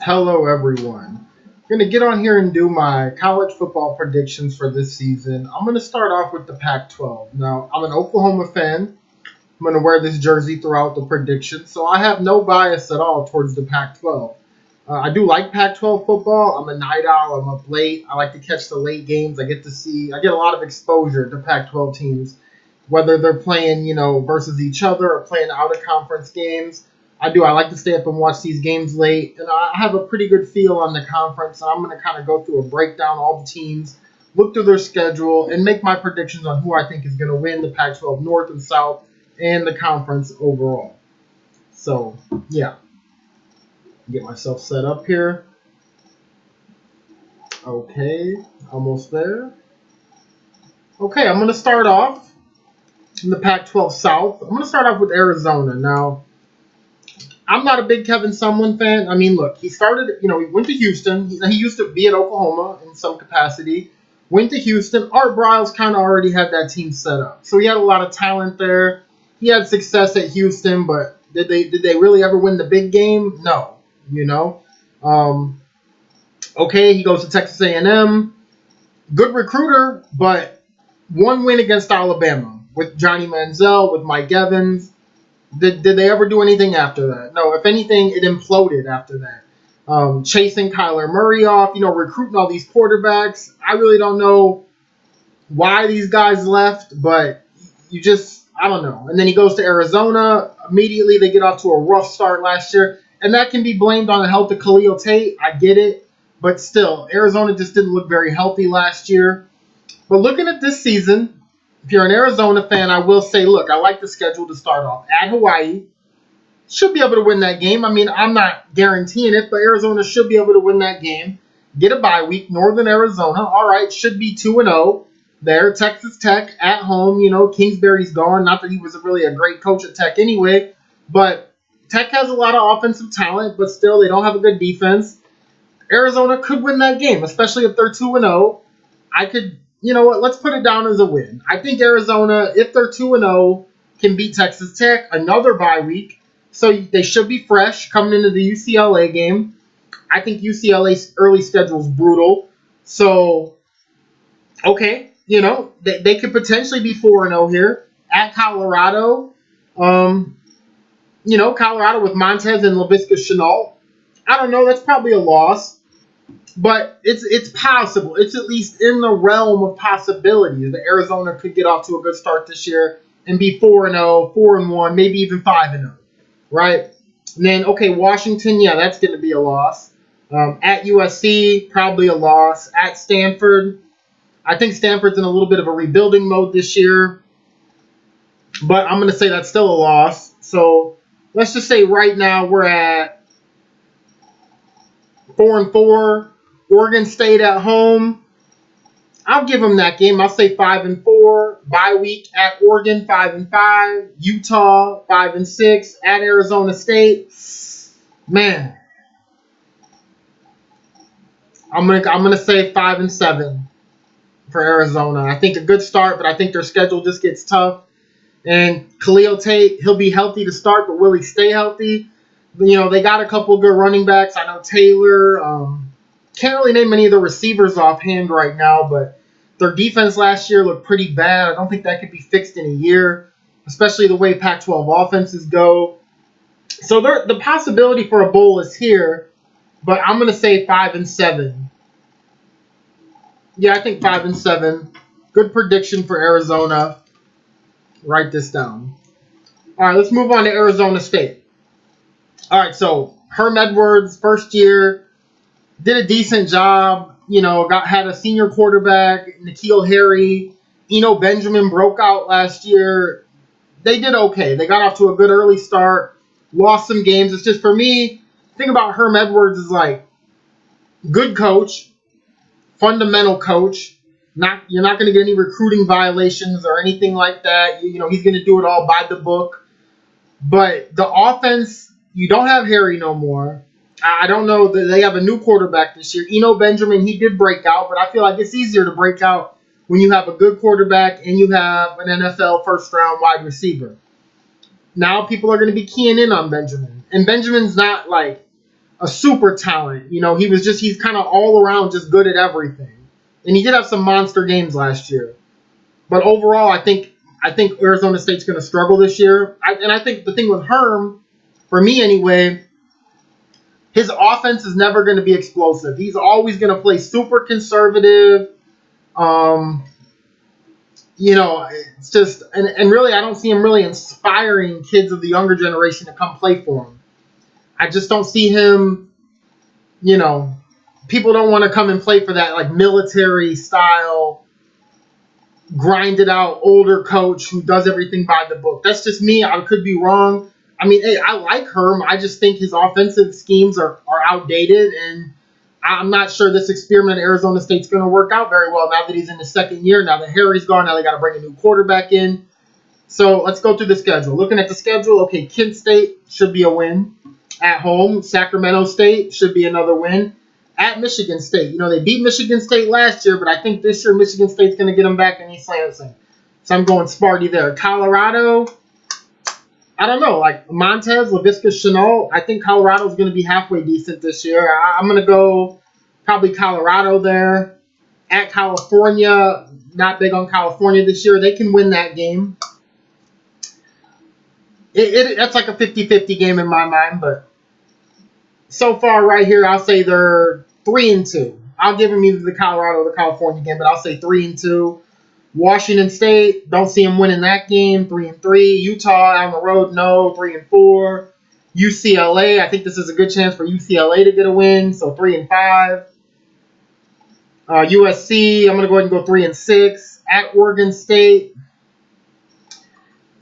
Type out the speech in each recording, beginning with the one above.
Hello, everyone. I'm going to get on here and do my college football predictions for this season. I'm going to start off with the Pac 12. Now, I'm an Oklahoma fan. I'm going to wear this jersey throughout the predictions, so I have no bias at all towards the Pac 12. I do like Pac 12 football. I'm a night owl. I'm up late. I like to catch the late games. I get a lot of exposure to Pac 12 teams, whether they're playing, versus each other or playing out of conference games. I like to stay up and watch these games late, and I have a pretty good feel on the conference. And I'm going to kind of go through a breakdown all the teams, look through their schedule, and make my predictions on who I think is going to win the Pac-12 North and South and the conference overall. So, yeah, get myself set up here. Okay, almost there. Okay, I'm going to start off in the Pac-12 South. I'm going to start off with Arizona. Now, I'm not a big Kevin Sumlin fan. I mean, look, he started, he went to Houston. He used to be at Oklahoma in some capacity. Went to Houston. Art Briles kind of already had that team set up. So he had a lot of talent there. He had success at Houston, but did they really ever win the big game? No, you know. Okay, he goes to Texas A&M. Good recruiter, but one win against Alabama with Johnny Manziel, with Mike Evans. Did they ever do anything after that? No. If anything, it imploded after that. Chasing Kyler Murray off, recruiting all these quarterbacks. I really don't know why these guys left, but I don't know. And then he goes to Arizona. Immediately, they get off to a rough start last year. And that can be blamed on the health of Khalil Tate. I get it. But still, Arizona just didn't look very healthy last year. But looking at this season, if you're an Arizona fan, I will say, look, I like the schedule to start off. At Hawaii, should be able to win that game. I mean, I'm not guaranteeing it, but Arizona should be able to win that game. Get a bye week. Northern Arizona, all right, should be 2-0 there. Texas Tech at home. Kingsbury's gone. Not that he was really a great coach at Tech anyway, but Tech has a lot of offensive talent, but still they don't have a good defense. Arizona could win that game, especially if they're 2-0. I could, you know what, let's put it down as a win. I think Arizona, if they're 2-0, can beat Texas Tech, another bye week. So they should be fresh coming into the UCLA game. I think UCLA's early schedule is brutal. So, okay, they could potentially be 4-0 here at Colorado. Colorado with Montez and Laviska Shenault. I don't know. That's probably a loss. But it's possible. It's at least in the realm of possibilities that Arizona could get off to a good start this year and be 4-0, 4-1, maybe even 5-0, right? And then, okay, Washington, yeah, that's going to be a loss. At USC, probably a loss. At Stanford, I think Stanford's in a little bit of a rebuilding mode this year. But I'm going to say that's still a loss. So let's just say right now we're at 4-4. Oregon State at home. I'll give them that game. I'll say 5-4. Bye week at Oregon, 5-5. Utah, 5-6. At Arizona State. Man, I'm gonna say 5-7 for Arizona. I think a good start, but I think their schedule just gets tough. And Khalil Tate, he'll be healthy to start, but will he stay healthy? They got a couple good running backs. I know Taylor. Can't really name any of the receivers offhand right now, but their defense last year looked pretty bad. I don't think that could be fixed in a year, especially the way Pac-12 offenses go. So the possibility for a bowl is here, but I'm going to say 5-7. Yeah, I think 5-7. Good prediction for Arizona. Write this down. All right, let's move on to Arizona State. All right, so Herm Edwards, first year, did a decent job. Had a senior quarterback, N'Keal Harry. Eno Benjamin broke out last year. They did okay. They got off to a good early start, lost some games. It's just, for me, the thing about Herm Edwards is like, good coach, fundamental coach. You're not going to get any recruiting violations or anything like that. He's going to do it all by the book. But the offense, you don't have Harry no more. I don't know that they have a new quarterback this year. Eno Benjamin, he did break out, but I feel like it's easier to break out when you have a good quarterback and you have an NFL first-round wide receiver. Now people are going to be keying in on Benjamin. And Benjamin's not like a super talent. He's kind of all around just good at everything. And he did have some monster games last year. But overall, I think Arizona State's going to struggle this year. I think the thing with Herm, for me anyway, his offense is never going to be explosive. He's always going to play super conservative. Um, it's just, and really, I don't see him really inspiring kids of the younger generation to come play for him. I just don't see him, people don't want to come and play for that like military style, grinded out older coach who does everything by the book. That's just me. I could be wrong. I mean, hey, I like Herm. I just think his offensive schemes are outdated, and I'm not sure this experiment at Arizona State's going to work out very well now that he's in his second year. Now that Harry's gone, now they got to bring a new quarterback in. So let's go through the schedule. Looking at the schedule, okay, Kent State should be a win at home. Sacramento State should be another win. At Michigan State, they beat Michigan State last year, but I think this year Michigan State's going to get them back in East Lansing. So I'm going Sparty there. Colorado, I don't know, like Montez, Laviska Shenault. I think Colorado's going to be halfway decent this year. I'm going to go probably Colorado there. At California, not big on California this year. They can win that game. That's like a 50-50 game in my mind, but so far right here, I'll say they're 3-2. I'll give them either the Colorado or the California game, but I'll say 3-2. Washington State, don't see them winning that game, 3-3. Utah on the road, no, 3-4. UCLA, I think this is a good chance for UCLA to get a win, so 3-5. USC, I'm going to go ahead and go 3-6. At Oregon State,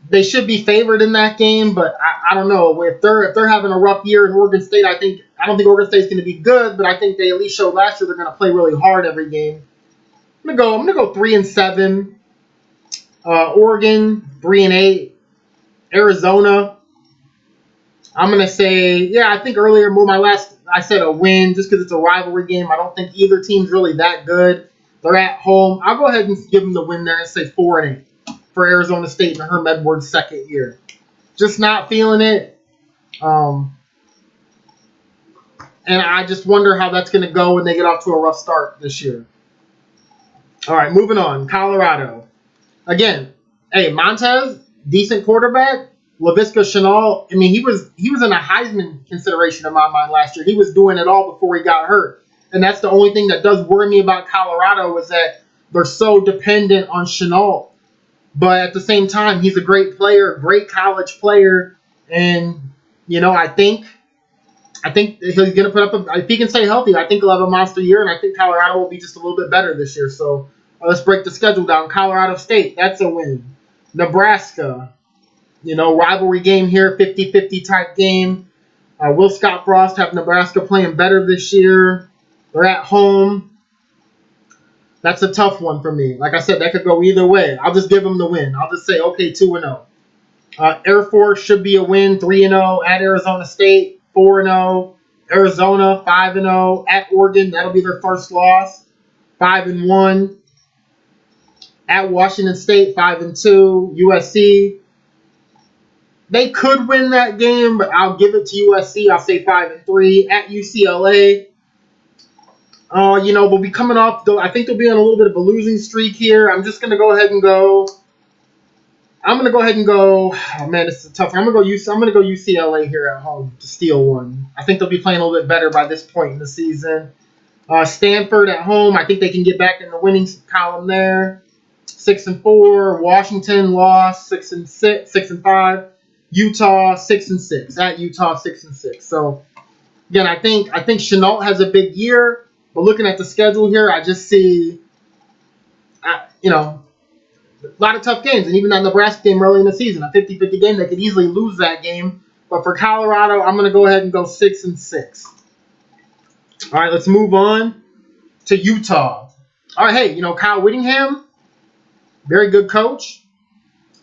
they should be favored in that game, but I don't know. If they're having a rough year in Oregon State, I don't think Oregon State's going to be good, but I think they at least showed last year they're going to play really hard every game. I'm gonna go 3-7. Oregon 3-8. Arizona, I'm gonna say, I think earlier I said a win just because it's a rivalry game. I don't think either team's really that good. They're at home. I'll go ahead and give them the win there and say 4-8 for Arizona State in Herm Edwards' second year. Just not feeling it. And I just wonder how that's going to go when they get off to a rough start this year. All right, moving on. Colorado. Again, hey, Montez, decent quarterback. Laviska Shenault, I mean, he was in a Heisman consideration in my mind last year. He was doing it all before he got hurt. And that's the only thing that does worry me about Colorado is that they're so dependent on Shenault. But at the same time, he's a great player, great college player. And, I think he's going to put up if he can stay healthy, I think he'll have a monster year. And I think Colorado will be just a little bit better this year. So let's break the schedule down. Colorado State, that's a win. Nebraska, rivalry game here, 50-50 type game. Will Scott Frost have Nebraska playing better this year? They're at home. That's a tough one for me. Like I said, that could go either way. I'll just give them the win. I'll just say, okay, 2-0. Air Force should be a win, 3-0. At Arizona State, 4-0. Arizona, 5-0. At Oregon, that'll be their first loss, 5-1. At Washington State, 5-2. USC, they could win that game, but I'll give it to USC. I'll say 5-3. At UCLA, they'll be coming off. I think they'll be on a little bit of a losing streak here. I'm just going to go ahead and go. Oh man, this is tough. I'm going to go UCLA here at home to steal one. I think they'll be playing a little bit better by this point in the season. Stanford at home. I think they can get back in the winning column there. 6-4. Washington lost 6-5. Utah 6-6. At Utah 6-6. So again, I think Shenault has a big year. But looking at the schedule here, I just see, a lot of tough games. And even that Nebraska game early in the season, a 50-50 game, they could easily lose that game. But for Colorado, I'm going to go ahead and go 6-6. All right, let's move on to Utah. All right, hey, Kyle Whittingham, very good coach.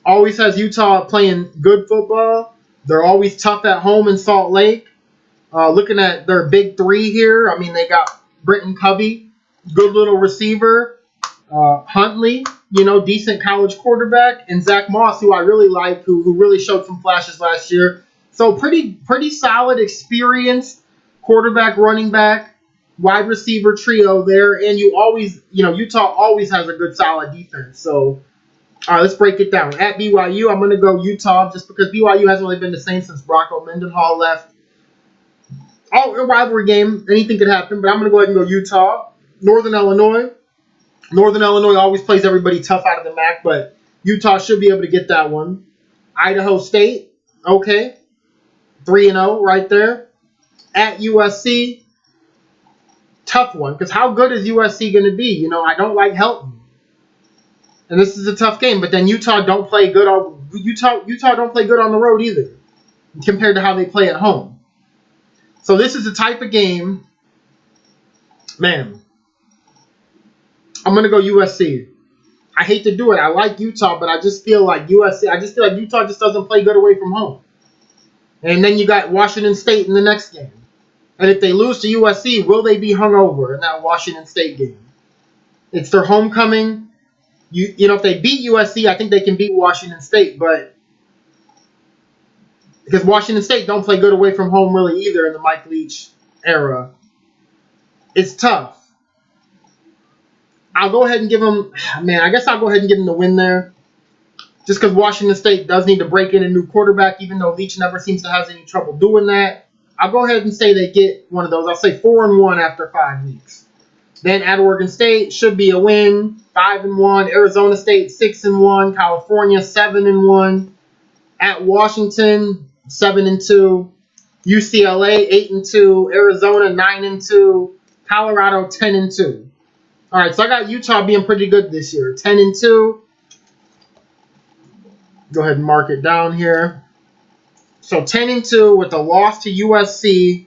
Always has Utah playing good football. They're always tough at home in Salt Lake. Looking at their big three here, I mean, they got Brenton Covey, good little receiver. Huntley, decent college quarterback. And Zach Moss, who I really like, who really showed some flashes last year. So pretty solid, experienced quarterback, running back, wide receiver trio there, and you always, Utah always has a good solid defense. So, all right, let's break it down. At BYU, I'm going to go Utah just because BYU hasn't really been the same since Bronco Mendenhall left. Oh, a rivalry game, anything could happen, but I'm going to go ahead and go Utah. Northern Illinois. Northern Illinois always plays everybody tough out of the MAC, but Utah should be able to get that one. Idaho State, okay. 3-0 right there. At USC, tough one, because how good is USC going to be? I don't like Helton. And this is a tough game, but then Utah don't play good on Utah don't play good on the road either, compared to how they play at home. So this is the type of game, man. I'm gonna go USC. I hate to do it. I like Utah, but I just feel like USC. I just feel like Utah just doesn't play good away from home. And then you got Washington State in the next game. And if they lose to USC, will they be hungover in that Washington State game? It's their homecoming. If they beat USC, I think they can beat Washington State, but because Washington State don't play good away from home really either in the Mike Leach era. It's tough. I'll go ahead and give them, I guess I'll go ahead and give them the win there. Just because Washington State does need to break in a new quarterback, even though Leach never seems to have any trouble doing that. I'll go ahead and say they get one of those. I'll say 4-1 after 5 weeks. Then at Oregon State, should be a win, 5-1. Arizona State, 6-1. California, 7-1. At Washington, 7-2. UCLA, 8-2. Arizona, 9-2. Colorado, 10-2. All right, so I got Utah being pretty good this year, 10-2. Go ahead and mark it down here. So 10-2 with a loss to USC.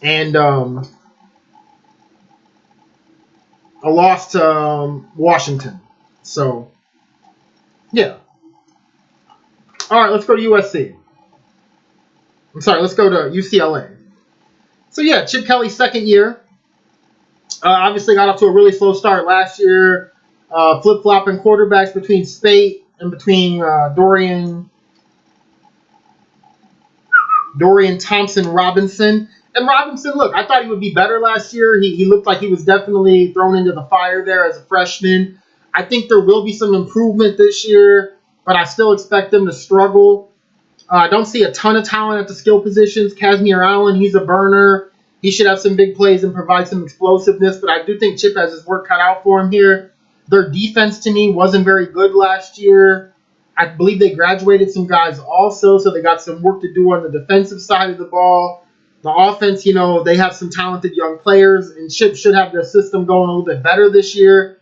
And a loss to Washington. So, yeah. All right, let's go to USC. I'm sorry, let's go to UCLA. So, yeah, Chip Kelly's second year. Obviously got off to a really slow start last year. Flip-flopping quarterbacks between Spate and between Dorian Thompson-Robinson. And Robinson, look, I thought he would be better last year. He looked like he was definitely thrown into the fire there as a freshman. I think there will be some improvement this year, but I still expect them to struggle. I don't see a ton of talent at the skill positions. Casimir Allen, he's a burner. He should have some big plays and provide some explosiveness, but I do think Chip has his work cut out for him here. Their defense, to me, wasn't very good last year. I believe they graduated some guys also, so they got some work to do on the defensive side of the ball. The offense, they have some talented young players, and Chip should have their system going a little bit better this year.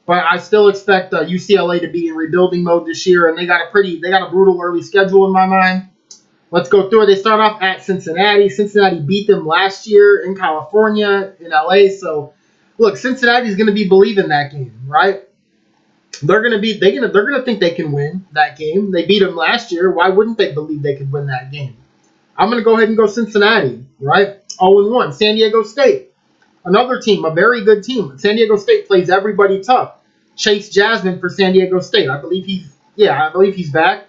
But I still expect UCLA to be in rebuilding mode this year, and they got a brutal early schedule in my mind. Let's go through it. They start off at Cincinnati. Cincinnati beat them last year in California, in LA. So, look, Cincinnati's going to be believing that game, right? They're going to think they can win that game. They beat them last year. Why wouldn't they believe they could win that game? I'm going to go ahead and go Cincinnati, right? 0-1. San Diego State, another team, a very good team. San Diego State plays everybody tough. Chase Jasmine for San Diego State. I believe he's back.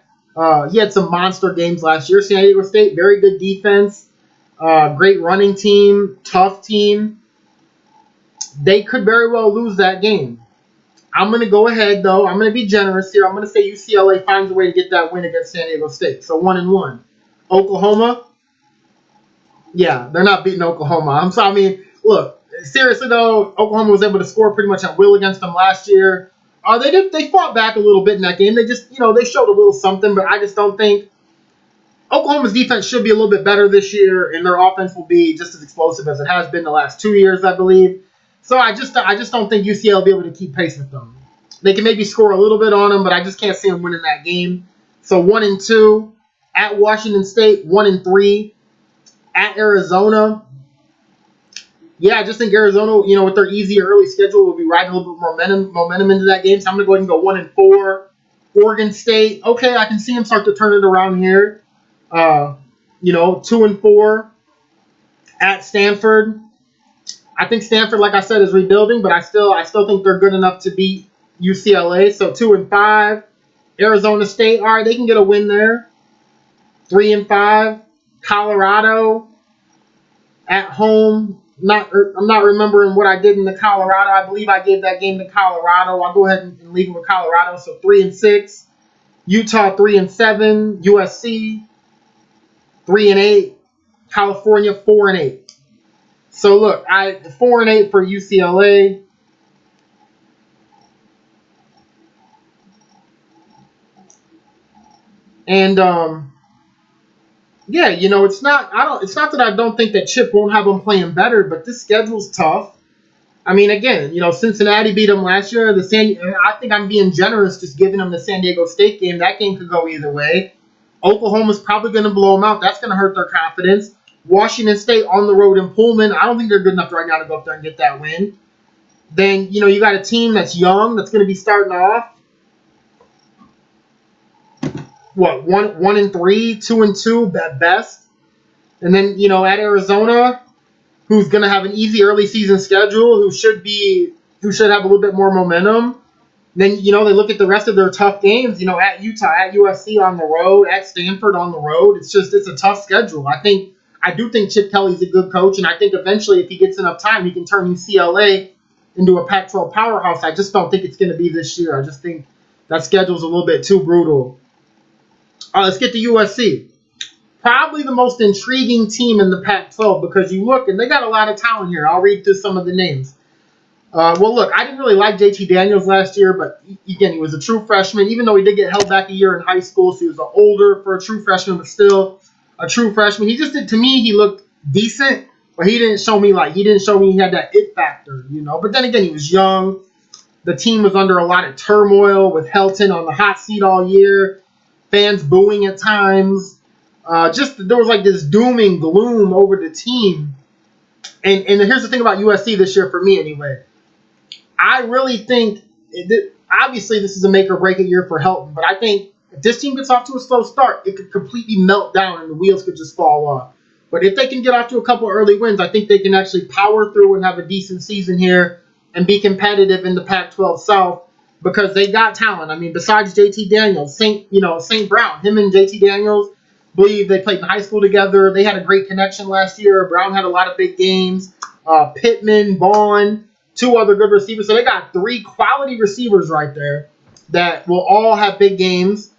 He had some monster games last year. San Diego State, very good defense, great running team, tough team. They could very well lose that game. I'm going to go ahead, though. I'm going to be generous here. I'm going to say UCLA finds a way to get that win against San Diego State. So 1-1. Oklahoma, yeah, they're not beating Oklahoma. I'm sorry. Look, seriously though, Oklahoma was able to score pretty much at will against them last year. They fought back a little bit in that game. They just, they showed a little something, but I just don't think Oklahoma's defense should be a little bit better this year, and their offense will be just as explosive as it has been the last 2 years, I believe. So I just don't think UCLA will be able to keep pace with them. They can maybe score a little bit on them, but I just can't see them winning that game. So 1-2. At Washington State, 1-3. At Arizona, yeah, I just think Arizona, with their easier early schedule, will be riding a little bit more momentum into that game. So I'm going to go ahead and go 1-4. Oregon State, okay, I can see them start to turn it around here. 2-4. At Stanford, I think Stanford, like I said, is rebuilding, but I still think they're good enough to beat UCLA. So 2-5. Arizona State, all right, they can get a win there. 3-5. Colorado at home. I'm not remembering what I did in the Colorado. I believe I gave that game to Colorado. I'll go ahead and leave it with Colorado. So 3-6. Utah 3-7. USC 3-8. California 4-8. So look, 4-8 for UCLA. And yeah, it's not. It's not that I don't think that Chip won't have them playing better, but this schedule's tough. I mean, again, Cincinnati beat them last year. I think I'm being generous just giving them the San Diego State game. That game could go either way. Oklahoma's probably going to blow them out. That's going to hurt their confidence. Washington State on the road in Pullman. I don't think they're good enough right now to go up there and get that win. Then, you got a team that's young that's going to be starting off. What, 1-3, 2-2 at best. And then, at Arizona, who's going to have an easy early season schedule, who should have a little bit more momentum. Then, they look at the rest of their tough games, at Utah, at USC on the road, at Stanford on the road. It's a tough schedule. I do think Chip Kelly's a good coach, and I think eventually if he gets enough time, he can turn UCLA into a Pac-12 powerhouse. I just don't think it's going to be this year. I just think that schedule's a little bit too brutal. Let's get to USC. Probably the most intriguing team in the Pac-12 because you look, and they got a lot of talent here. I'll read through some of the names. Well, look, I didn't really like JT Daniels last year, but again, he was a true freshman, even though he did get held back a year in high school, so he was older for a true freshman, but still a true freshman. To me, he looked decent, but he didn't show me he had that it factor, But then again, he was young. The team was under a lot of turmoil with Helton on the hot seat all year, fans booing at times. There was like this dooming gloom over the team. And here's the thing about USC this year for me anyway. I really think, obviously this is a make or break it year for Helton, but I think if this team gets off to a slow start, it could completely melt down and the wheels could just fall off. But if they can get off to a couple early wins, I think they can actually power through and have a decent season here and be competitive in the Pac-12 South because they got talent. I mean, besides JT Daniels, St. Brown, him and JT Daniels, believe they played in high school together. They had a great connection last year. Brown had a lot of big games. Pittman, Vaughn, 2 other good receivers. So they got 3 quality receivers right there that will all have big games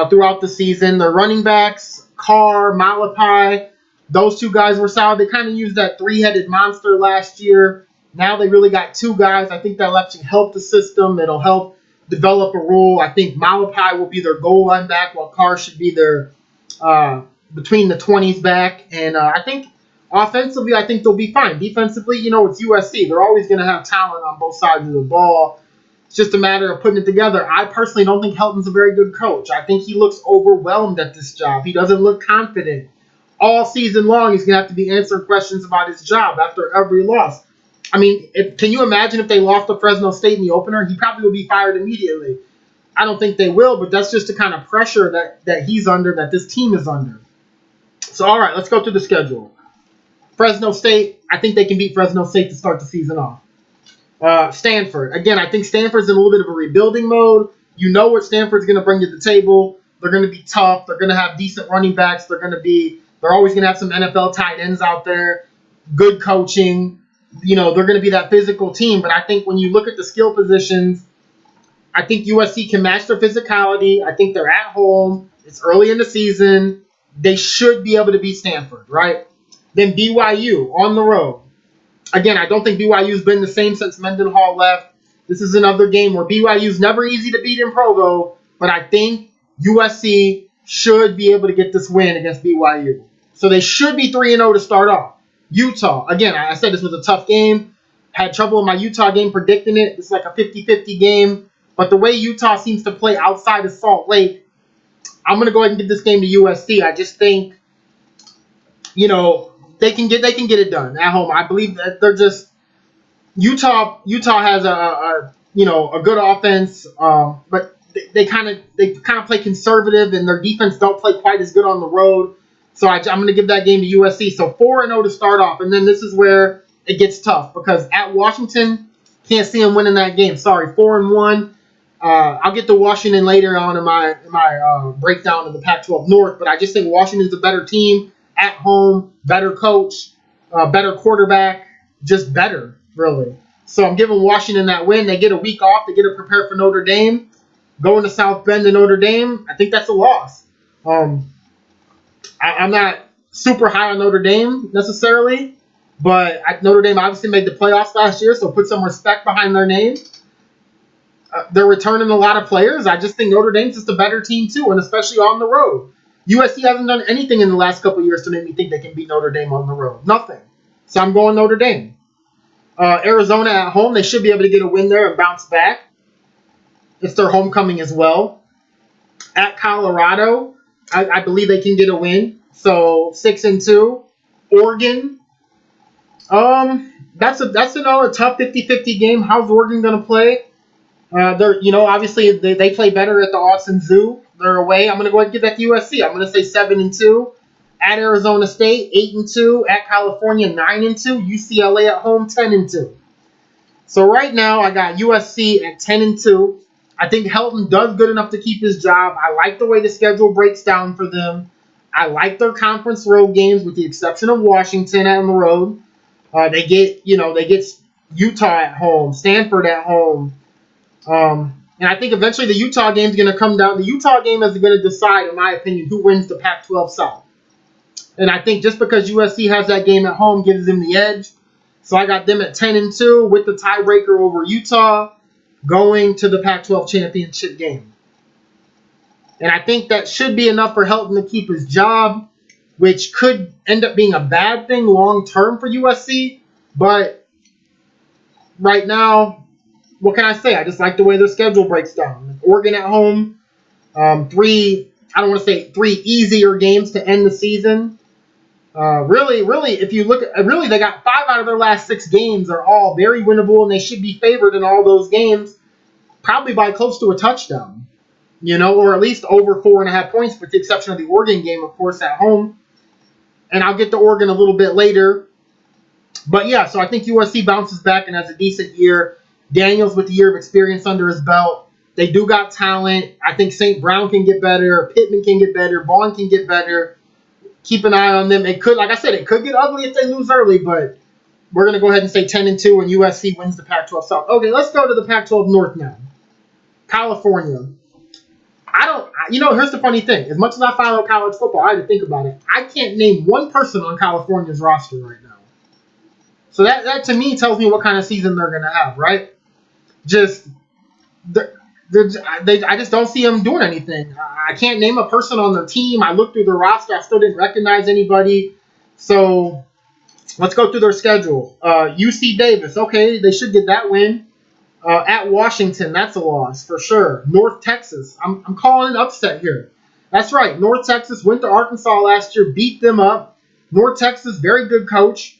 throughout the season. Their running backs, Carr, Malachi, those 2 guys were solid. They kind of used that 3-headed monster last year. Now they really got 2 guys. I think that'll actually help the system. It'll help develop a role. I think Malachi will be their goal line back while Carr should be their between the 20s back. And I think offensively, I think they'll be fine. Defensively, it's USC. They're always going to have talent on both sides of the ball. It's just a matter of putting it together. I personally don't think Helton's a very good coach. I think he looks overwhelmed at this job. He doesn't look confident. All season long, he's going to have to be answering questions about his job after every loss. I mean, can you imagine if they lost to Fresno State in the opener? He probably would be fired immediately. I don't think they will, but that's just the kind of pressure that he's under, that this team is under. So, all right, let's go through the schedule. Fresno State, I think they can beat Fresno State to start the season off. Stanford. Again, I think Stanford's in a little bit of a rebuilding mode. You know what Stanford's going to bring to the table. They're going to be tough. They're going to have decent running backs. They're always going to have some NFL tight ends out there. Good coaching. They're going to be that physical team. But I think when you look at the skill positions, I think USC can match their physicality. I think they're at home. It's early in the season. They should be able to beat Stanford, right? Then BYU on the road. Again, I don't think BYU's been the same since Mendenhall left. This is another game where BYU's never easy to beat in Provo, but I think USC should be able to get this win against BYU. So they should be 3-0 to start off. Utah, again, I said this was a tough game. Had trouble in my Utah game predicting it. It's like a 50-50 game. But the way Utah seems to play outside of Salt Lake, I'm going to go ahead and give this game to USC. I just think, they can get it done at home. I believe that they're just Utah has a good offense, but they kind of play conservative, and their defense don't play quite as good on the road. So I'm going to give that game to USC. So 4-0 to start off, and then this is where it gets tough because at Washington, can't see them winning that game. Sorry, 4-1. I'll get to Washington later on in my breakdown of the Pac-12 North, but I just think Washington's a better team. at home, better coach, better quarterback, just better, really. So I'm giving Washington that win. They get a week off. They get to prepare for Notre Dame. Going to South Bend to Notre Dame, I think that's a loss. I'm not super high on Notre Dame necessarily, but Notre Dame obviously made the playoffs last year, so put some respect behind their name. They're returning a lot of players. I just think Notre Dame's just a better team too, and especially on the road. USC hasn't done anything in the last couple of years to make me think they can beat Notre Dame on the road. Nothing. So I'm going Notre Dame. Arizona at home, they should be able to get a win there and bounce back. It's their homecoming as well. At Colorado, I believe they can get a win. So 6-2. Oregon, that's another tough 50-50 game. How's Oregon going to play? Obviously they play better at the Austin Zoo. They're away. I'm going to go ahead and give that to USC. I'm going to say 7-2. At Arizona State, 8-2. At California, 9-2. UCLA at home, 10-2. So right now I got USC at 10-2. I think Helton does good enough to keep his job. I like the way the schedule breaks down for them. I like their conference road games, with the exception of Washington on the road. They get Utah at home, Stanford at home. And I think eventually the Utah game is going to come down. The Utah game is going to decide, in my opinion, who wins the Pac-12 South. And I think just because USC has that game at home gives them the edge. So I got them at 10-2 with the tiebreaker over Utah, going to the Pac-12 championship game. And I think that should be enough for Helton to keep his job, which could end up being a bad thing long term for USC. But right now, what can I say? I just like the way their schedule breaks down. Oregon at home, three easier games to end the season. Really, if you look at they got 5 out of their last 6 games are all very winnable, and they should be favored in all those games, probably by close to a touchdown, or at least over 4.5 points, with the exception of the Oregon game, of course, at home. And I'll get to Oregon a little bit later. But yeah, so I think USC bounces back and has a decent year. Daniels with the year of experience under his belt. They do got talent. I think St. Brown can get better. Pittman can get better. Vaughn can get better. Keep an eye on them. It could, like I said, it could get ugly if they lose early, but we're going to go ahead and say 10-2 and USC wins the Pac-12 South. Okay, let's go to the Pac-12 North now. California. Here's the funny thing. As much as I follow college football, I had to think about it. I can't name one person on California's roster right now. So that to me tells me what kind of season they're going to have, right? I just don't see them doing anything. I can't name a person on their team. I looked through their roster. I still didn't recognize anybody. So let's go through their schedule. UC Davis. Okay, they should get that win. At Washington, that's a loss for sure. North Texas. I'm calling an upset here. That's right. North Texas went to Arkansas last year, beat them up. North Texas, very good coach.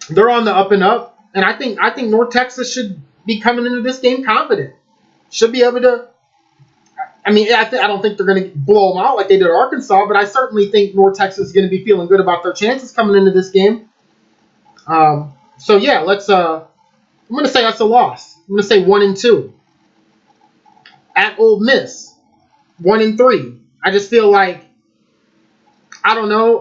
They're on the up and up. And I think North Texas should be coming into this game confident. Should be able to. I don't think they're going to blow them out like they did Arkansas, but I certainly think North Texas is going to be feeling good about their chances coming into this game. So yeah, let's. I'm going to say that's a loss. I'm going to say 1-2. At Ole Miss, 1-3. I just feel like, I don't know.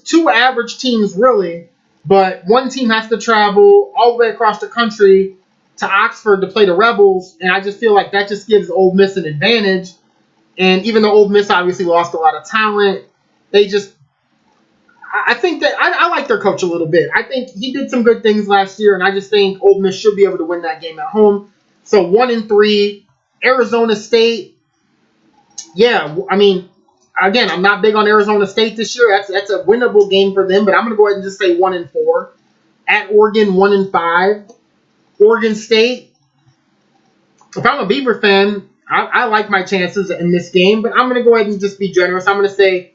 Two average teams really, but one team has to travel all the way across the country to Oxford to play the Rebels, and I just feel like that just gives Ole Miss an advantage. And even though Ole Miss obviously lost a lot of talent, I think that I like their coach a little bit. I think he did some good things last year, and I just think Ole Miss should be able to win that game at home. So 1-3. Arizona State. Yeah, again, I'm not big on Arizona State this year. That's a winnable game for them, but I'm going to go ahead and just say 1-4. At Oregon, 1-5. Oregon State. If I'm a Beaver fan, I like my chances in this game, but I'm going to go ahead and just be generous. I'm going to say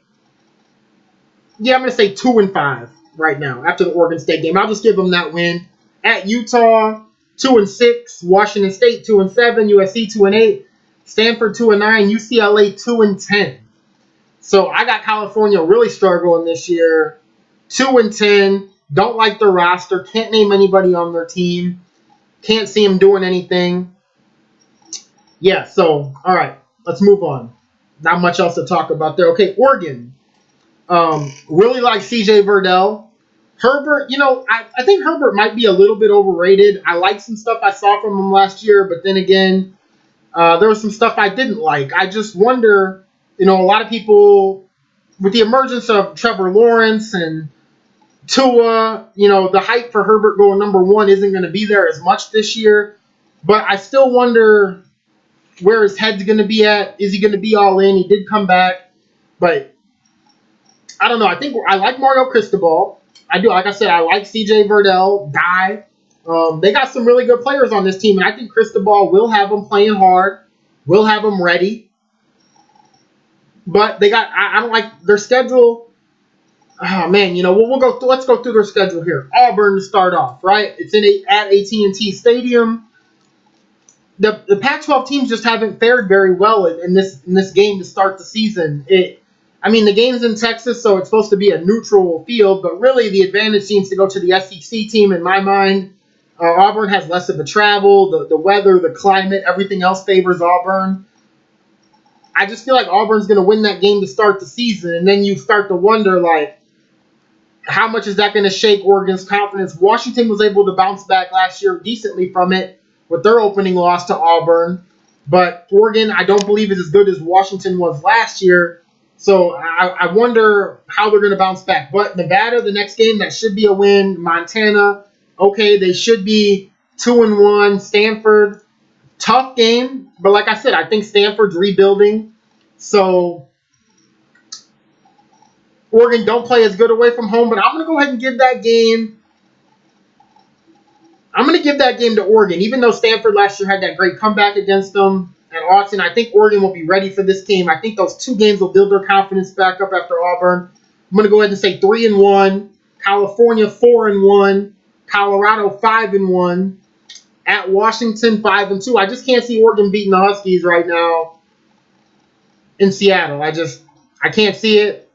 2-5 right now after the Oregon State game. I'll just give them that win. At Utah, 2-6. Washington State, 2-7. USC, 2-8. Stanford, 2-9. UCLA, 2-10. So I got California really struggling this year. 2-10. Don't like their roster. Can't name anybody on their team. Can't see them doing anything. Yeah, so, all right. Let's move on. Not much else to talk about there. Okay, Oregon. Really like CJ Verdell. Herbert, I think Herbert might be a little bit overrated. I like some stuff I saw from him last year, but then again, there was some stuff I didn't like. I just wonder, a lot of people, with the emergence of Trevor Lawrence and Tua, the hype for Herbert going number one isn't going to be there as much this year. But I still wonder where his head's going to be at. Is he going to be all in? He did come back, but I don't know. I think I like Mario Cristobal. I do. Like I said, I like CJ Verdell, Guy. They got some really good players on this team, and I think Cristobal will have them playing hard, will have them ready. But I don't like their schedule. Oh man, we'll go. Let's go through their schedule here. Auburn to start off, right? It's at AT&T Stadium. The Pac-12 teams just haven't fared very well in this game to start the season. The game's in Texas, so it's supposed to be a neutral field, but really the advantage seems to go to the SEC team in my mind. Auburn has less of a travel, the weather, the climate, everything else favors Auburn. I just feel like Auburn's going to win that game to start the season, and then you start to wonder, like, how much is that going to shake Oregon's confidence? Washington was able to bounce back last year decently from it with their opening loss to Auburn, but Oregon, I don't believe, is as good as Washington was last year. So I wonder how they're going to bounce back. But Nevada, the next game, that should be a win. Montana, okay, they should be 2-1. Stanford, tough game. But like I said, I think Stanford's rebuilding. So Oregon don't play as good away from home. But I'm going to go ahead and give that game. I'm going to give that game to Oregon. Even though Stanford last year had that great comeback against them at Austin, I think Oregon will be ready for this team. I think those two games will build their confidence back up after Auburn. I'm going to go ahead and say 3-1. California 4-1. Colorado 5-1. At Washington 5-2. I just can't see Oregon beating the Huskies right now in Seattle. I can't see it.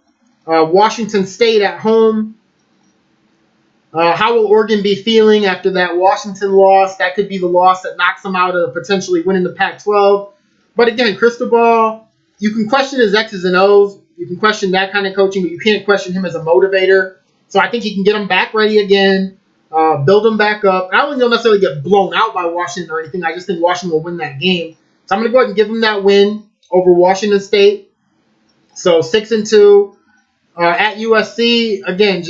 Washington State at home. How will Oregon be feeling after that Washington loss? That could be the loss that knocks them out of potentially winning the Pac-12. But again, Cristobal, you can question his X's and O's. You can question that kind of coaching, but you can't question him as a motivator. So I think he can get them back ready again, build them back up. I don't think they'll necessarily get blown out by Washington or anything. I just think Washington will win that game. So I'm going to go ahead and give them that win over Washington State. So 6-2. At USC, again,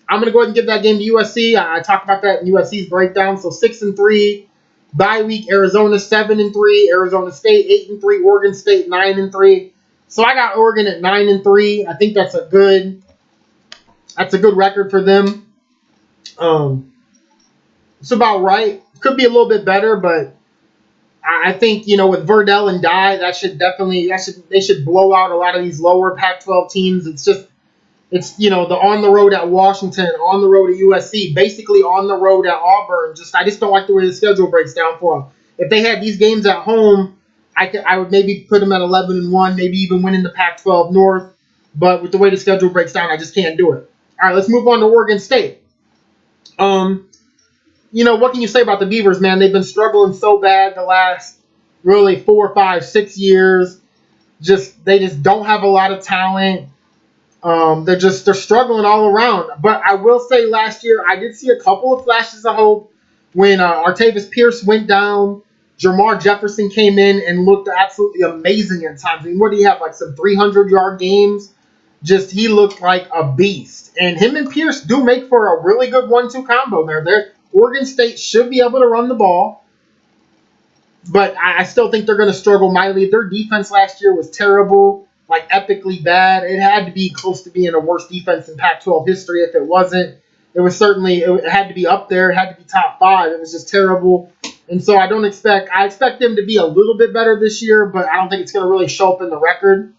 I'm going to go ahead and give that game to USC. I talked about that in USC's breakdown. So 6-3. Bye week, Arizona 7-3. Arizona State 8-3. Oregon State 9-3. So I got Oregon at 9-3. I think that's a good record for them. It's about right. Could be a little bit better, but I think, with Verdell and Dye, they should blow out a lot of these lower Pac-12 teams. It's the on the road at Washington, on the road at USC, basically on the road at Auburn. I just don't like the way the schedule breaks down for them. If they had these games at home, I would maybe put them at 11-1, maybe even winning the Pac-12 North. But with the way the schedule breaks down, I just can't do it. All right, let's move on to Oregon State. What can you say about the Beavers, man? They've been struggling so bad the last really 4, 5, 6 years. They just don't have a lot of talent. They're struggling all around. But I will say last year I did see a couple of flashes of hope when Artavis Pierce went down. Jermar Jefferson came in and looked absolutely amazing at times. I mean, what do you have, like some 300-yard games? He looked like a beast. And him and Pierce do make for a really good 1-2 combo there. Oregon State should be able to run the ball. But I still think they're going to struggle mightily. Their defense last year was terrible, like epically bad. It had to be close to being a worst defense in Pac-12 history. If it wasn't, it had to be up there. It had to be top 5. It was just terrible. And so I expect them to be a little bit better this year, but I don't think it's going to really show up in the record.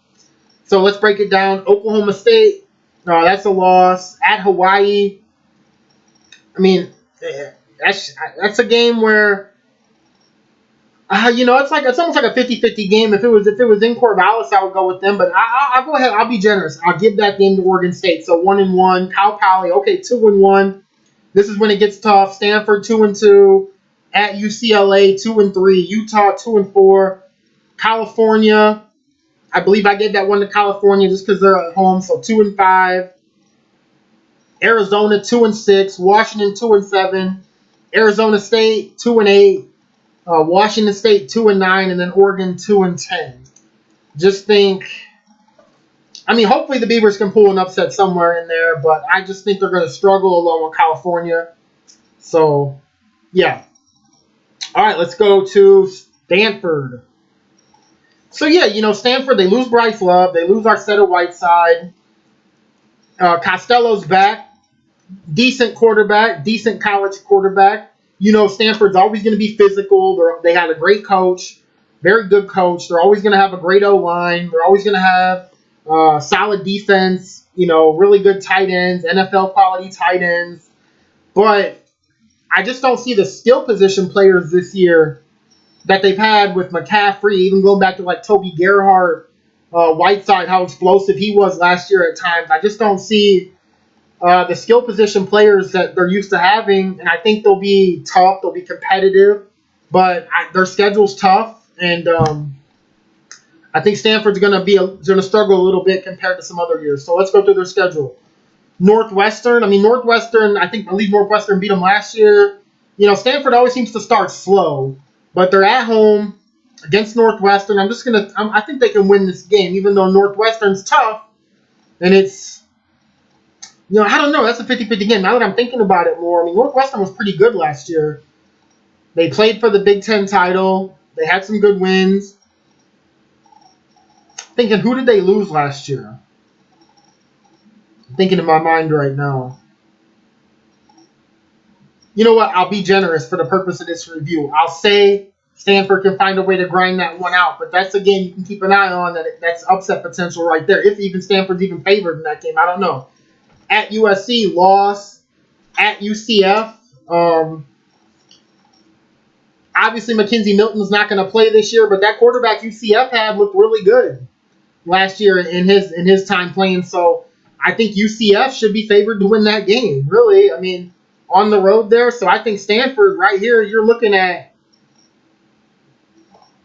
So let's break it down. Oklahoma State, that's a loss. At Hawaii, I mean, that's a game where, it's almost like a 50-50 game. If it was in Corvallis, I would go with them. But I'll go ahead. I'll be generous. I'll give that game to Oregon State. So 1-1. Cal Poly, okay, 2-1. This is when it gets tough. Stanford 2-2. At UCLA 2-3. Utah 2-4. California, I believe I gave that one to California just because they're at home. So 2-5. Arizona 2-6. Washington 2-7. Arizona State 2-8. Washington State 2-9, and then Oregon 2-10. Just think. I mean, hopefully the Beavers can pull an upset somewhere in there, but I just think they're going to struggle along with California. So, yeah. All right, let's go to Stanford. So, yeah, Stanford, they lose Bryce Love. They lose Arcetta Whiteside. Costello's back. Decent quarterback, decent college quarterback. Stanford's always going to be physical. They had a great coach, very good coach. They're always going to have a great O-line. They're always going to have solid defense, really good tight ends, NFL quality tight ends. But I just don't see the skill position players this year that they've had with McCaffrey, even going back to like Toby Gerhart, Whiteside, how explosive he was last year at times. I just don't see the skill position players that they're used to having, and I think they'll be tough, they'll be competitive, but their schedule's tough, and I think Stanford's going to struggle a little bit compared to some other years. So let's go through their schedule. Northwestern, I believe Northwestern beat them last year. Stanford always seems to start slow, but they're at home against Northwestern. I think they can win this game, even though Northwestern's tough, and it's, I don't know. That's a 50-50 game. Now that I'm thinking about it more, Northwestern was pretty good last year. They played for the Big Ten title. They had some good wins. Thinking, who did they lose last year? I'm thinking in my mind right now. You know what? I'll be generous for the purpose of this review. I'll say Stanford can find a way to grind that one out, but that's a game you can keep an eye on. That's upset potential right there. If even Stanford's even favored in that game, I don't know. At USC, loss. At UCF, obviously Mackenzie Milton's not going to play this year, but that quarterback UCF had looked really good last year in his time playing. So I think UCF should be favored to win that game. Really, on the road there. So I think Stanford right here, you're looking at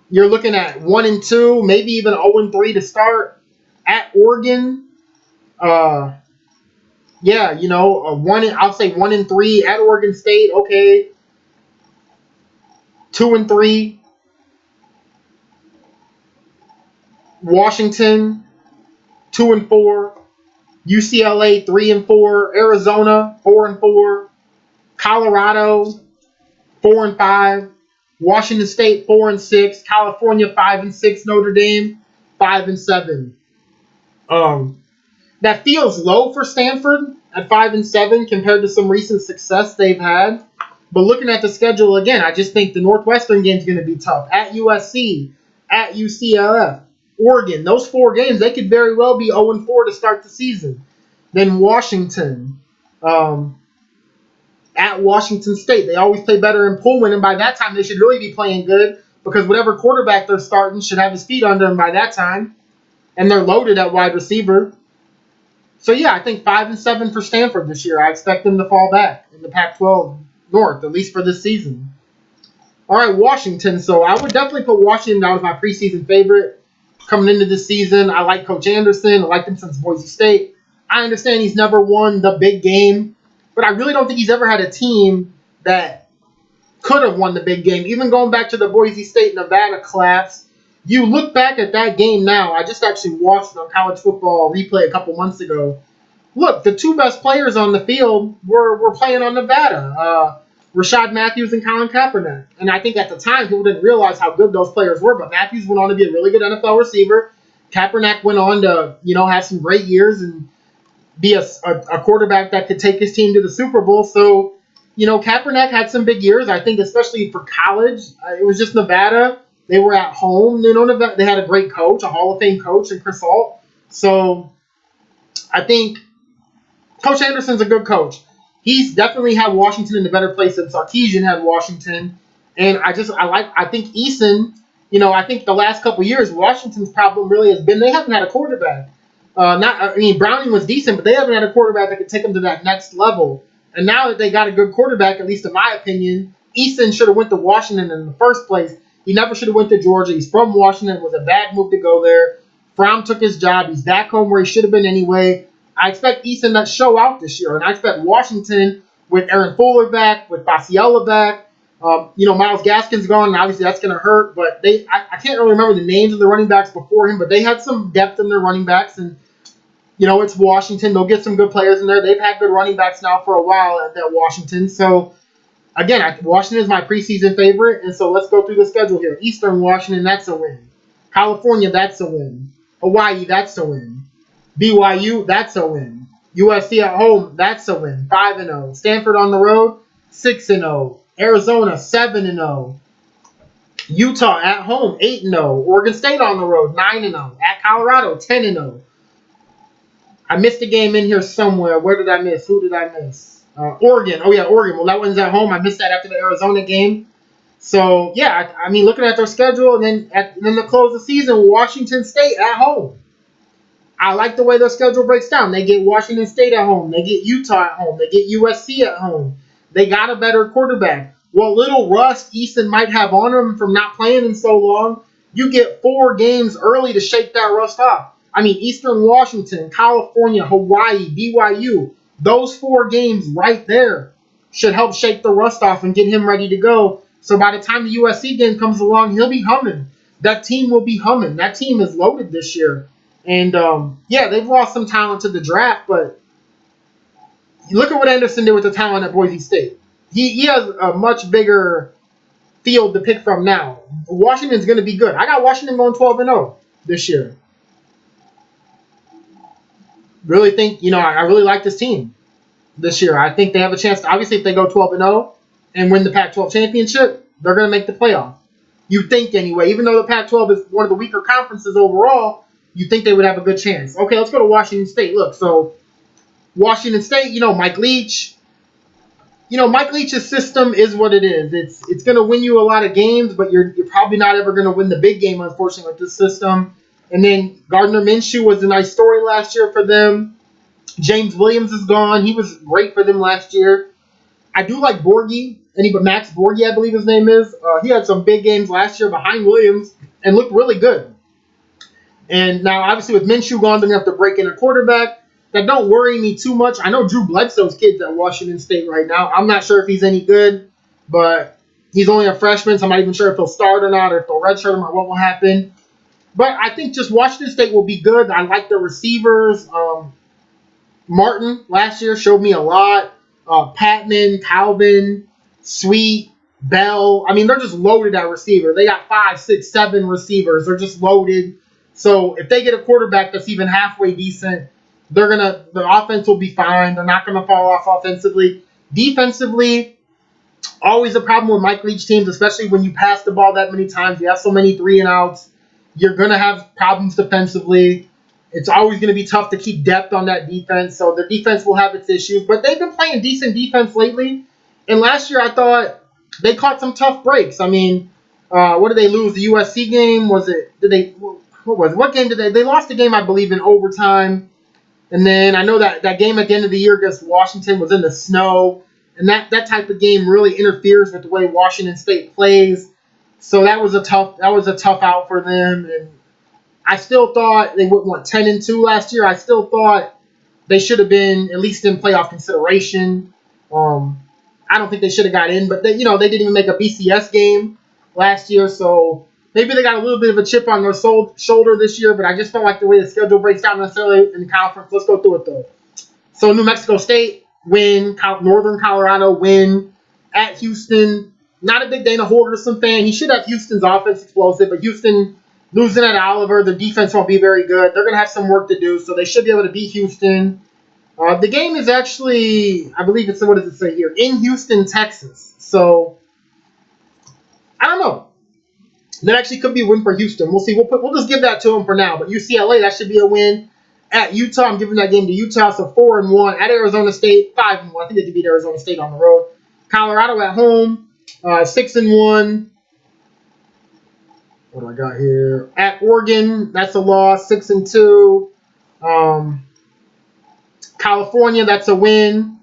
1-2, maybe even 0-3 to start. At Oregon, I'll say 1-3 at Oregon State. Okay, 2-3. Washington 2-4. UCLA 3-4. Arizona 4-4. Colorado 4-5. Washington State 4-6. California 5-6. Notre Dame 5-7. That feels low for Stanford at 5-7 compared to some recent success they've had. But looking at the schedule again, I just think the Northwestern game is going to be tough. At USC, at UCLA, Oregon, those 4 games, they could very well be 0-4 to start the season. Then Washington, at Washington State, they always play better in Pullman, and by that time they should really be playing good because whatever quarterback they're starting should have his feet under him by that time, and they're loaded at wide receiver. So yeah, I think 5-7 for Stanford this year. I expect them to fall back in the Pac-12 North, at least for this season. All right, Washington. So I would definitely put Washington down as my preseason favorite coming into this season. I like Coach Anderson. I liked him since Boise State. I understand he's never won the big game, but I really don't think he's ever had a team that could have won the big game. Even going back to the Boise State-Nevada collapse, you look back at that game now. I just actually watched it on College Football Replay a couple months ago. Look, the 2 best players on the field were playing on Nevada. Rashad Matthews and Colin Kaepernick. And I think at the time, people didn't realize how good those players were, but Matthews went on to be a really good NFL receiver. Kaepernick went on to, have some great years and be a quarterback that could take his team to the Super Bowl. So, Kaepernick had some big years. I think especially for college, it was just Nevada. They were at home. Nevada, they had a great coach, a Hall of Fame coach, and Chris Ault. So I think Coach Anderson's a good coach. He's definitely had Washington in a better place than Sarkisian had Washington. And I think Eason, I think the last couple years, Washington's problem really has been they haven't had a quarterback. Browning was decent, but they haven't had a quarterback that could take them to that next level. And now that they got a good quarterback, at least in my opinion, Eason should have went to Washington in the first place. He never should have went to Georgia. He's from Washington. It was a bad move to go there. Fromm took his job. He's back home where he should have been anyway. I expect Easton to show out this year, and I expect Washington with Aaron Fuller back, with Basiella back. Miles Gaskin's gone, and obviously that's going to hurt. But I can't really remember the names of the running backs before him, but they had some depth in their running backs, and it's Washington. They'll get some good players in there. They've had good running backs now for a while at Washington. So again, Washington is my preseason favorite, and so let's go through the schedule here. Eastern Washington, that's a win. California, that's a win. Hawaii, that's a win. BYU, that's a win. USC at home, that's a win. 5-0. Stanford on the road, 6-0. Arizona, 7-0. Utah at home, 8-0. Oregon State on the road, 9-0. At Colorado, 10-0. I missed a game in here somewhere. Where did I miss? Who did I miss? Oregon. Oh, yeah, Oregon. Well, that one's at home. I missed that after the Arizona game. So, yeah, I mean, looking at their schedule, and then to close the season, Washington State at home. I like the way their schedule breaks down. They get Washington State at home. They get Utah at home. They get USC at home. They got a better quarterback. What little rust Easton might have on him from not playing in so long, you get 4 games early to shake that rust off. I mean, Eastern Washington, California, Hawaii, BYU, those 4 games right there should help shake the rust off and get him ready to go. So by the time the USC game comes along, he'll be humming. That team will be humming. That team is loaded this year. And, they've lost some talent to the draft, but look at what Anderson did with the talent at Boise State. He has a much bigger field to pick from now. Washington's going to be good. I got Washington going 12-0 this year. Really think, I really like this team this year. I think they have a chance to, obviously, if they go 12-0 and win the Pac-12 championship, they're going to make the playoff. You think anyway, even though the Pac-12 is one of the weaker conferences overall, you think they would have a good chance. Okay, let's go to Washington State. Look, so Washington State, Mike Leach. Mike Leach's system is what it is. It's going to win you a lot of games, but you're probably not ever going to win the big game, unfortunately, with this system. And then Gardner Minshew was a nice story last year for them. James Williams is gone. He was great for them last year. I do like Borghi. Max Borghi, I believe his name is. He had some big games last year behind Williams and looked really good. And now, obviously, with Minshew gone, they're going to have to break in a quarterback. That don't worry me too much. I know Drew Bledsoe's kid's at Washington State right now. I'm not sure if he's any good, but he's only a freshman, so I'm not even sure if he'll start or not, or if they'll redshirt him, or what will happen. But I think just Washington State will be good. I like the receivers. Martin last year showed me a lot. Patman, Calvin, Sweet, Bell. I mean, they're just loaded at receiver. They got 5, 6, 7 receivers. They're just loaded. So if they get a quarterback that's even halfway decent, the offense will be fine. They're not going to fall off offensively. Defensively, always a problem with Mike Leach teams, especially when you pass the ball that many times. You have so many 3-and-outs. You're going to have problems defensively. It's always going to be tough to keep depth on that defense. So the defense will have its issues. But they've been playing decent defense lately. And last year I thought they caught some tough breaks. I mean, what did they lose? The USC game? What game did they? They lost the game, I believe, in overtime. And then I know that game at the end of the year against Washington was in the snow. And that type of game really interferes with the way Washington State plays. So that was a tough out for them. And I still thought they went 10-2 last year. I still thought they should have been at least in playoff consideration. I don't think they should have got in, but they didn't even make a BCS game last year, so maybe they got a little bit of a chip on their shoulder this year. But I just don't like the way the schedule breaks down necessarily in the conference. Let's go through it though. So New Mexico State win, Northern Colorado win, at Houston. Not a big Dana Holgorsen fan. He should have Houston's offense explosive, but Houston losing at Oliver, the defense won't be very good. They're going to have some work to do, so they should be able to beat Houston. The game is actually, I believe it's, what does it say here? In Houston, Texas. So, I don't know. That actually could be a win for Houston. We'll see. We'll just give that to them for now. But UCLA, that should be a win. At Utah, I'm giving that game to Utah, so 4-1. At Arizona State, 5-1. I think they could beat Arizona State on the road. Colorado at home, 6-1. What do I got here? At Oregon, that's a loss, 6-2. California, that's a win,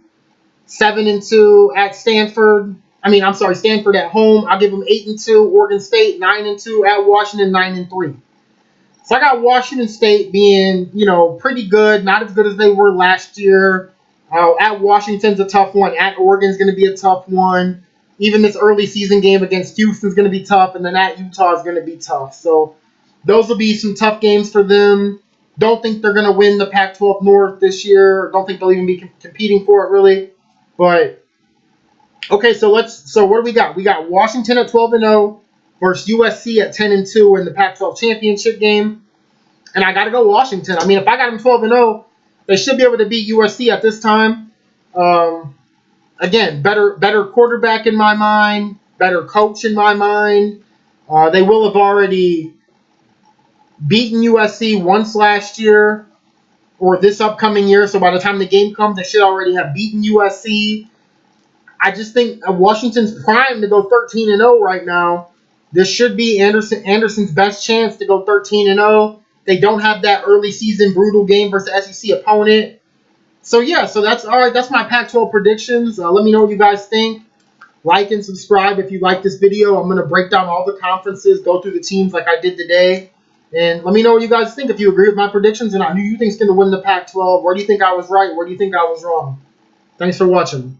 7-2. At Stanford, Stanford at home, I'll give them 8-2. Oregon State, 9-2. At Washington, 9-3. So I got Washington State being, pretty good, not as good as they were last year. At Washington's a tough one. At Oregon's going to be a tough one. Even this early season game against Houston's going to be tough, and then at Utah is going to be tough. So those will be some tough games for them. Don't think they're going to win the Pac-12 North this year. Don't think they'll even be competing for it really. But okay, so what do we got? We got Washington at 12-0 versus USC at 10-2 in the Pac-12 championship game. And I got to go Washington. I mean, if I got them 12-0, they should be able to beat USC at this time. Again, better quarterback in my mind, better coach in my mind. They will have already beaten USC once last year or this upcoming year. So by the time the game comes, they should already have beaten USC. I just think Washington's primed to go 13-0 right now. This should be Anderson's best chance to go 13-0. They don't have that early season brutal game versus SEC opponent. So yeah, so that's all right. That's my Pac-12 predictions. Let me know what you guys think. Like and subscribe if you like this video. I'm gonna break down all the conferences, go through the teams like I did today, and let me know what you guys think. If you agree with my predictions, and who you think's gonna win the Pac-12. Where do you think I was right? Where do you think I was wrong? Thanks for watching.